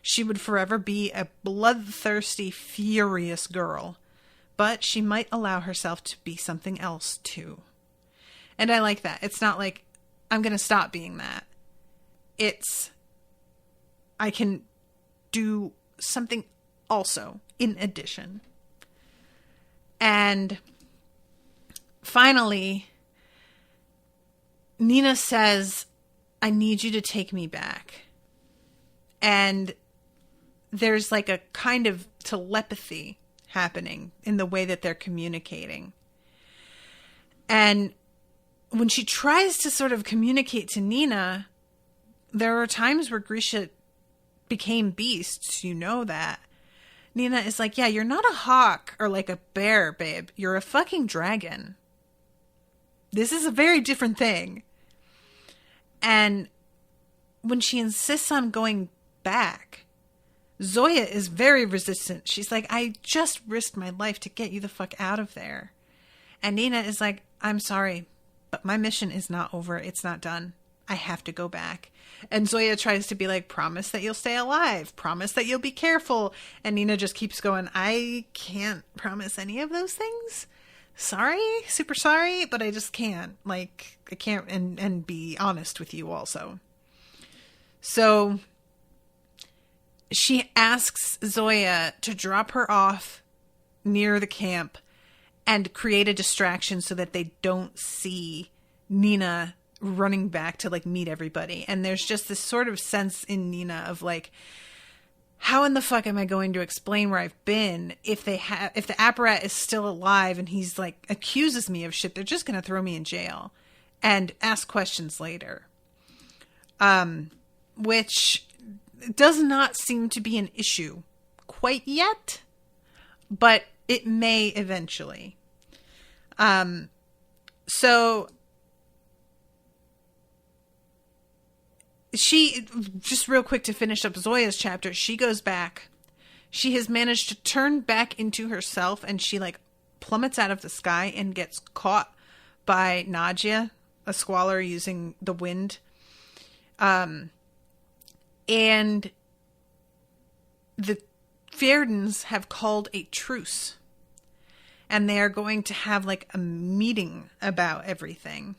She would forever be a bloodthirsty, furious girl, but she might allow herself to be something else too. And I like that. It's not like, I'm going to stop being that. It's, I can do something also in addition. And finally, Nina says, I need you to take me back. And there's like a kind of telepathy happening in the way that they're communicating. And when she tries to sort of communicate to Nina, there are times where Grisha became beasts, you know that. Nina is like, yeah, you're not a hawk or like a bear, babe. You're a fucking dragon. This is a very different thing. And when she insists on going back, Zoya is very resistant. She's like, I just risked my life to get you the fuck out of there. And Nina is like, I'm sorry, but my mission is not over. It's not done. I have to go back. And Zoya tries to be like, promise that you'll stay alive. Promise that you'll be careful. And Nina just keeps going, I can't promise any of those things. Sorry, super sorry, but I just can't. Like, I can't and be honest with you also. So she asks Zoya to drop her off near the camp and create a distraction so that they don't see Nina running back to like meet everybody. And there's just this sort of sense in Nina of like, how in the fuck am I going to explain where I've been if the apparat is still alive and he's like accuses me of shit? They're just going to throw me in jail and ask questions later. Which does not seem to be an issue quite yet, but it may eventually. So she, just real quick to finish up Zoya's chapter, she goes back. She has managed to turn back into herself, and she like plummets out of the sky and gets caught by Nadia, a squaller using the wind. And the Fjerdans have called a truce, and they are going to have like a meeting about everything.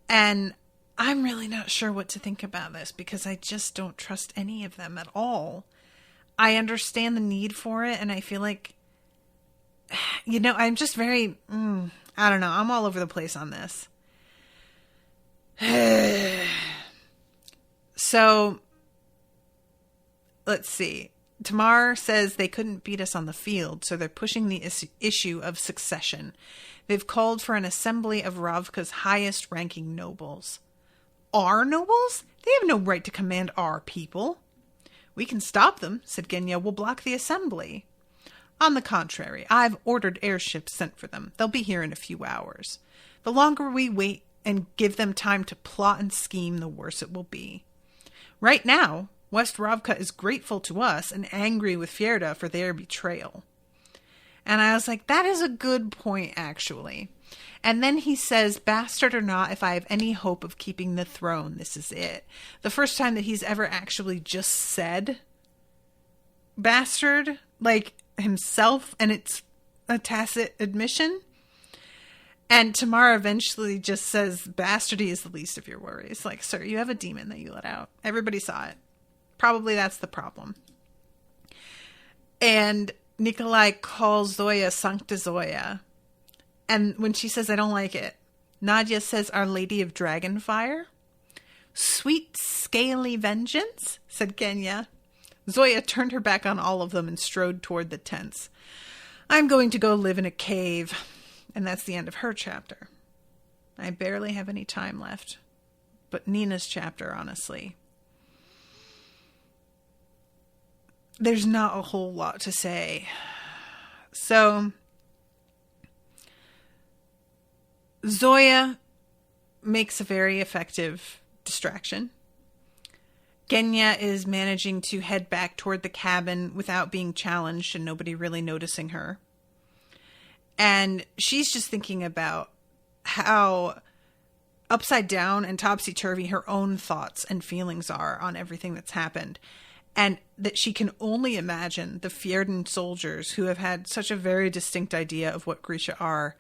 And I'm really not sure what to think about this because I just don't trust any of them at all. I understand the need for it, and I feel like, you know, I'm just very, I don't know, I'm all over the place on this. So, let's see. Tamar says they couldn't beat us on the field, so they're pushing the issue of succession. They've called for an assembly of Ravka's highest-ranking nobles. Our nobles? They have no right to command our people. We can stop them, said Genya. We'll block the assembly. On the contrary, I've ordered airships sent for them. They'll be here in a few hours. The longer we wait and give them time to plot and scheme, the worse it will be. Right now, West Ravka is grateful to us and angry with Fjerda for their betrayal. And I was like, that is a good point, actually. And then he says, bastard or not, if I have any hope of keeping the throne, this is it. The first time that he's ever actually just said bastard, like himself, and it's a tacit admission. And Tamara eventually just says, bastardy is the least of your worries. Like, sir, you have a demon that you let out. Everybody saw it. Probably that's the problem. And Nikolai calls Zoya Sancta Zoya. And when she says, I don't like it, Nadia says, Our Lady of Dragonfire. Sweet, scaly vengeance, said Kenya. Zoya turned her back on all of them and strode toward the tents. I'm going to go live in a cave. And that's the end of her chapter. I barely have any time left. But Nina's chapter, honestly, there's not a whole lot to say. So Zoya makes a very effective distraction. Genya is managing to head back toward the cabin without being challenged and nobody really noticing her. And she's just thinking about how upside down and topsy-turvy her own thoughts and feelings are on everything that's happened. And that she can only imagine the Fjerdan soldiers who have had such a very distinct idea of what Grisha are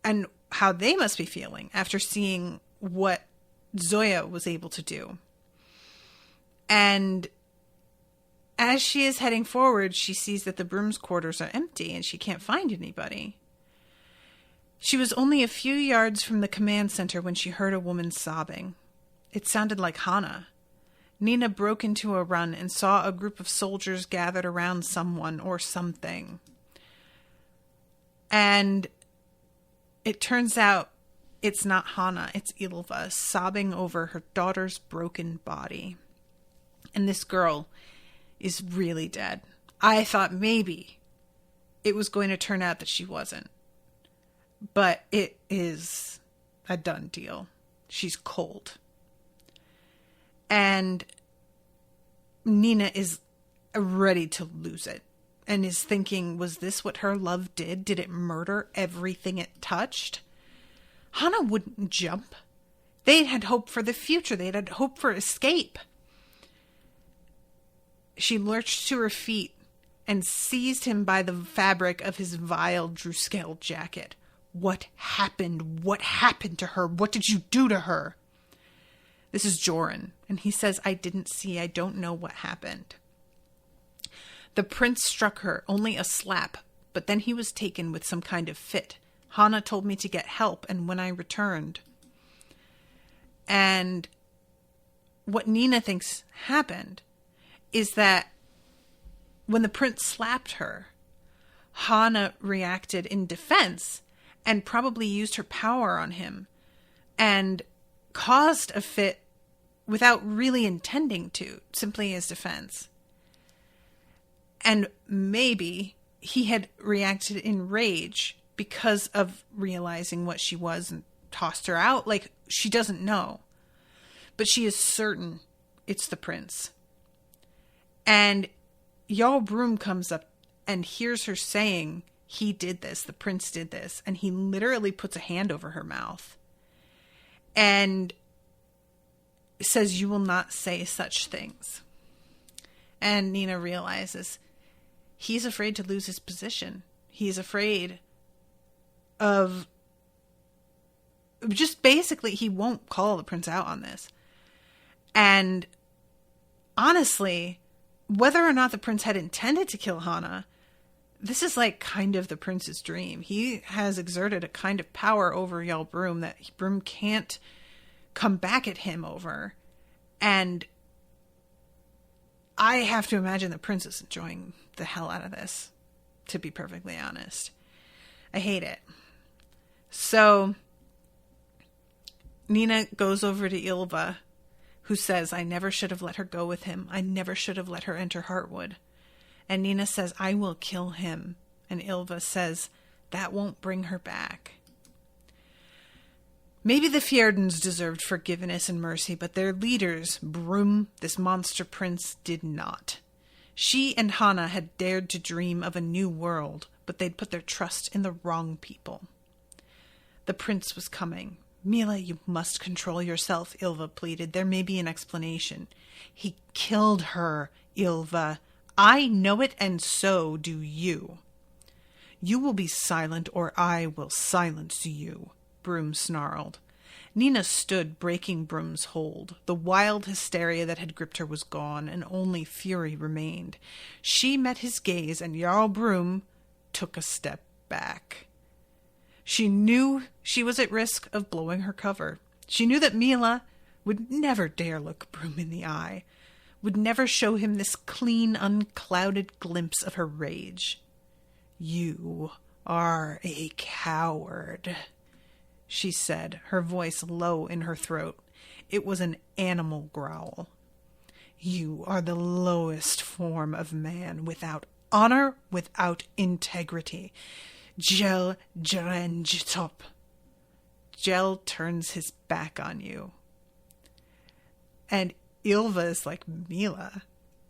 and how they must be feeling after seeing what Zoya was able to do. And as she is heading forward, she sees that the broom's quarters are empty and she can't find anybody. She was only a few yards from the command center when she heard a woman sobbing. It sounded like Hannah. Nina broke into a run and saw a group of soldiers gathered around someone or something. And it turns out it's not Hannah, it's Ylva, sobbing over her daughter's broken body. And this girl is really dead. I thought maybe it was going to turn out that she wasn't. But it is a done deal. She's cold. And Nina is ready to lose it. And is thinking, was this what her love did? Did it murder everything it touched? Hannah wouldn't jump. They had hope for the future. They had hope for escape. She lurched to her feet and seized him by the fabric of his vile Druskel jacket. What happened? What happened to her? What did you do to her? This is Joran, and he says, I didn't see. I don't know what happened. The prince struck her, only a slap, but then he was taken with some kind of fit. Hannah told me to get help, and when I returned. And what Nina thinks happened is that when the prince slapped her, Hannah reacted in defense and probably used her power on him and caused a fit without really intending to, simply as defense. And maybe he had reacted in rage because of realizing what she was and tossed her out. Like, she doesn't know. But she is certain it's the prince. And Jarl Broom comes up and hears her saying, he did this, the prince did this. And he literally puts a hand over her mouth. And says, you will not say such things. And Nina realizes he's afraid to lose his position. He's afraid of just basically he won't call the prince out on this. And honestly, whether or not the prince had intended to kill Hannah, this is like kind of the prince's dream. He has exerted a kind of power over Jarl Broom that Broom can't come back at him over. And I have to imagine the prince is enjoying the hell out of this, to be perfectly honest. I hate it. So Nina goes over to Ylva, who says, I never should have let her go with him. I never should have let her enter Heartwood. And Nina says, I will kill him. And Ylva says, that won't bring her back. Maybe the Fjerdans deserved forgiveness and mercy, but their leaders, Broom, this monster prince, did not. She and Hannah had dared to dream of a new world, but they'd put their trust in the wrong people. The prince was coming. Mila, you must control yourself, Ylva pleaded. There may be an explanation. He killed her, Ylva. I know it, and so do you. You will be silent, or I will silence you, Broom snarled. Nina stood, breaking Broom's hold. The wild hysteria that had gripped her was gone, and only fury remained. She met his gaze, and Jarl Broom took a step back. She knew she was at risk of blowing her cover. She knew that Mila would never dare look Broom in the eye, would never show him this clean, unclouded glimpse of her rage. You are a coward, she said, her voice low in her throat. It was an animal growl. You are the lowest form of man, without honor, without integrity. Jel Drenjtop. Jel turns his back on you. And Ylva is like, Mila,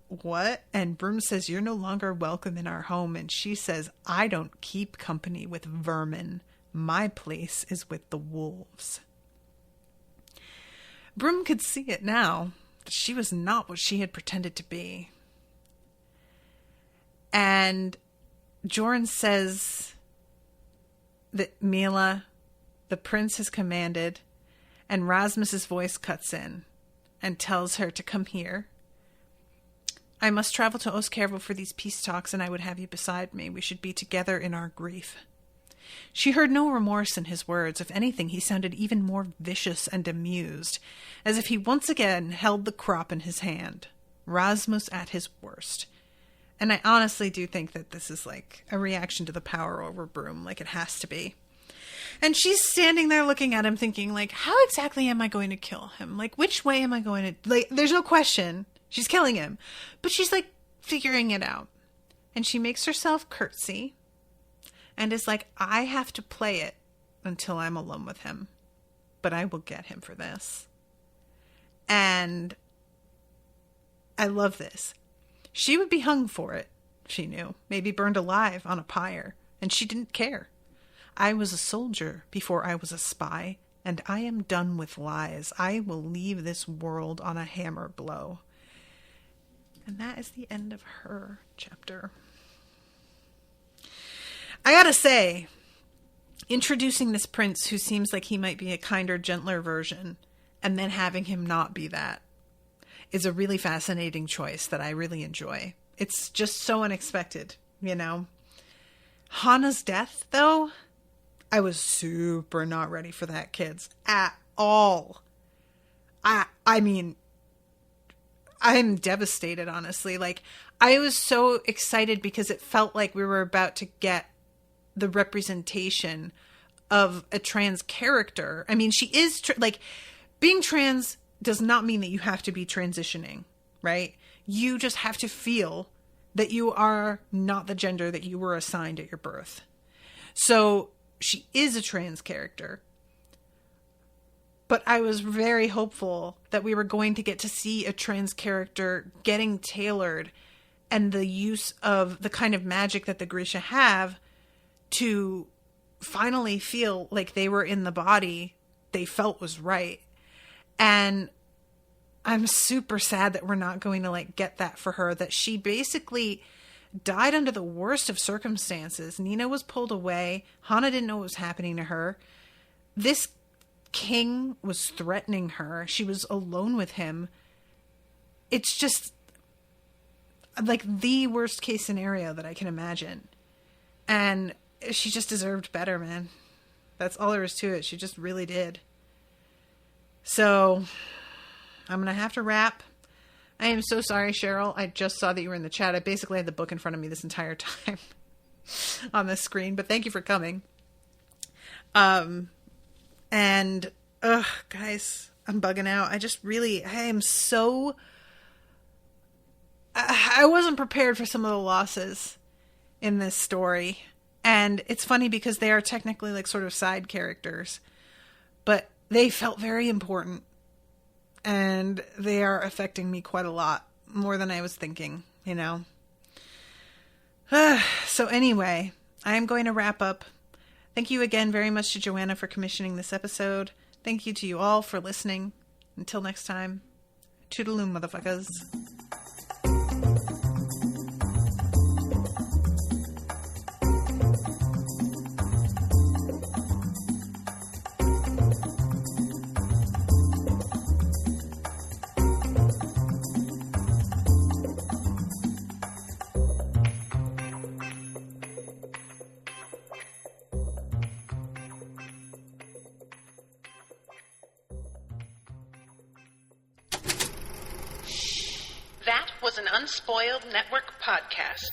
what? And Broom says, you're no longer welcome in our home. And she says, I don't keep company with vermin. My place is with the wolves. Broom could see it now, that she was not what she had pretended to be. And Jorn says that Mila, the prince has commanded, and Rasmus's voice cuts in and tells her to come here. I must travel to Oskervo for these peace talks, and I would have you beside me. We should be together in our grief. She heard no remorse in his words. If anything, he sounded even more vicious and amused, as if he once again held the crop in his hand. Rasmus at his worst. And I honestly do think that this is like a reaction to the power over Broom, like it has to be. And she's standing there looking at him thinking, like, how exactly am I going to kill him? Like, which way am I going to... Like, there's no question. She's killing him. But she's, like, figuring it out. And she makes herself curtsy and is like, I have to play it until I'm alone with him. But I will get him for this. And I love this. She would be hung for it, she knew. Maybe burned alive on a pyre. And she didn't care. I was a soldier before I was a spy, and I am done with lies. I will leave this world on a hammer blow. And that is the end of her chapter. I gotta say, introducing this prince who seems like he might be a kinder, gentler version, and then having him not be that, is a really fascinating choice that I really enjoy. It's just so unexpected, you know? Hana's death, though, I was super not ready for that, kids. At all. I mean, I'm devastated, honestly. Like, I was so excited because it felt like we were about to get the representation of a trans character. I mean, she is, being trans does not mean that you have to be transitioning, right? You just have to feel that you are not the gender that you were assigned at your birth. So she is a trans character. But I was very hopeful that we were going to get to see a trans character getting tailored and the use of the kind of magic that the Grisha have to finally feel like they were in the body they felt was right. And I'm super sad that we're not going to get that for her, that she basically died under the worst of circumstances. Nina was pulled away. Hana didn't know what was happening to her. This king was threatening her. She was alone with him. It's just the worst case scenario that I can imagine. And she just deserved better, man. That's all there is to it. She just really did. So I'm going to have to wrap. I am so sorry, Cheryl. I just saw that you were in the chat. I basically had the book in front of me this entire time on the screen, but thank you for coming. Guys, I'm bugging out. I wasn't prepared for some of the losses in this story. And it's funny because they are technically sort of side characters, but they felt very important. And they are affecting me quite a lot, more than I was thinking, you know. So anyway, I am going to wrap up. Thank you again very much to Joanna for commissioning this episode. Thank you to you all for listening. Until next time, toodaloo, motherfuckers. That was an Unspoiled Network podcast.